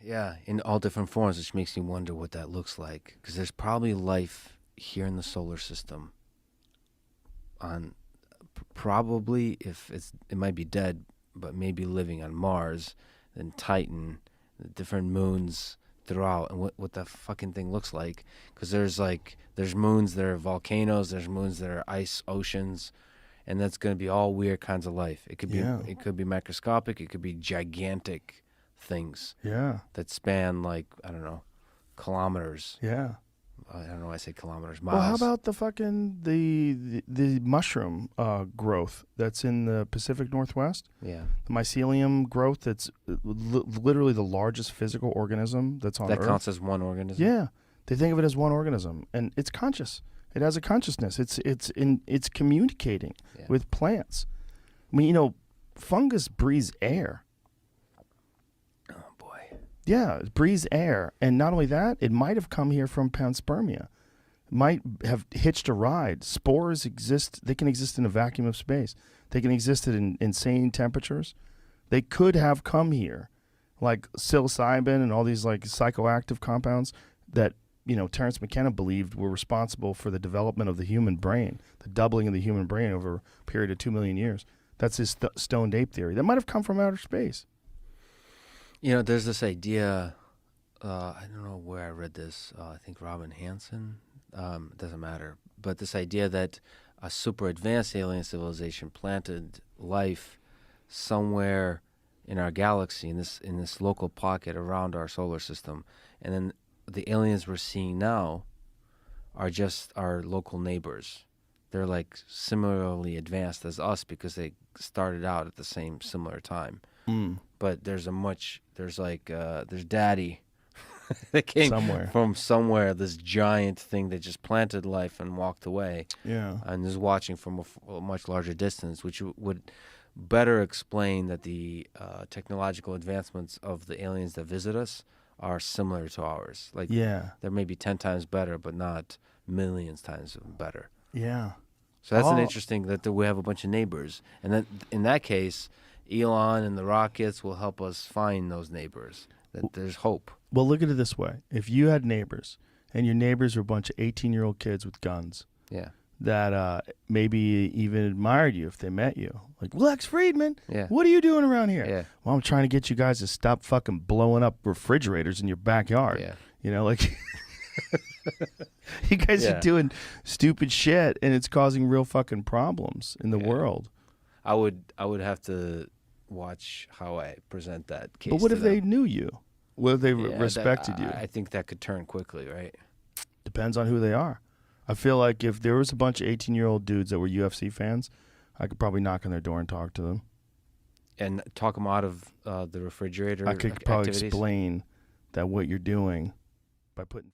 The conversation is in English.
Yeah, in all different forms, which makes me wonder what that looks like. Because there's probably life here in the solar system. On probably if it might be dead, but maybe living on Mars, then Titan, the different moons throughout, and what the fucking thing looks like. Because there's moons that are volcanoes, there's moons that are ice oceans, and that's going to be all weird kinds of life. Yeah. It could be microscopic, it could be gigantic things Yeah. that span like I don't know kilometers. Yeah. I don't know why I say kilometers, Well, how miles. about the fucking the mushroom growth that's in the Pacific Northwest? Yeah, The mycelium growth that's literally the largest physical organism that's on that Earth. counts as one organism. Yeah, they think of it as one organism, and it's conscious. It has a consciousness. It's communicating Yeah. with plants. I mean, fungus breathes air. Oh boy. Yeah, it breathes air, and not only that, it might have come here from panspermia. It might have hitched a ride. Spores exist. They can exist in a vacuum of space. They can exist at insane temperatures. They could have come here, like psilocybin and all these like psychoactive compounds that Terence McKenna believed were responsible for the development of the human brain, the doubling of the human brain over a period of 2 million years. That's his stoned ape theory. That might have come from outer space. There's this idea. I don't know where I read this. I think Robin Hansen. It doesn't matter. But this idea that a super advanced alien civilization planted life somewhere in our galaxy, in this local pocket around our solar system, and then the aliens we're seeing now are just our local neighbors. They're like similarly advanced as us because they started out at the same similar time. But there's daddy that came Somewhere. from somewhere, this giant thing that just planted life and walked away, Yeah. and is watching from a much larger distance, which would better explain that the technological advancements of the aliens that visit us are similar to ours. Like, Yeah. they're maybe 10 times better, but not millions times better. Yeah. So that's an Oh. interesting that we have a bunch of neighbors, and that in that case, Elon and the rockets will help us find those neighbors. That there's hope. Well, look at it this way. If you had neighbors and your neighbors were a bunch of 18-year-old kids with guns Yeah. that maybe even admired you if they met you, like, Lex Fridman, Yeah. what are you doing around here? Yeah. Well, I'm trying to get you guys to stop fucking blowing up refrigerators in your backyard. Yeah. Like you guys Yeah. are doing stupid shit and it's causing real fucking problems in the Yeah. world. I would have to watch how I present that case. But what to if they them. knew you? What if they Yeah, respected you? I think that could turn quickly, right? Depends on who they are. I feel like if there was a bunch of 18-year-old dudes that were UFC fans, I could probably knock on their door and talk to them. And talk them out of the refrigerator. I could probably activities. explain that what you're doing by putting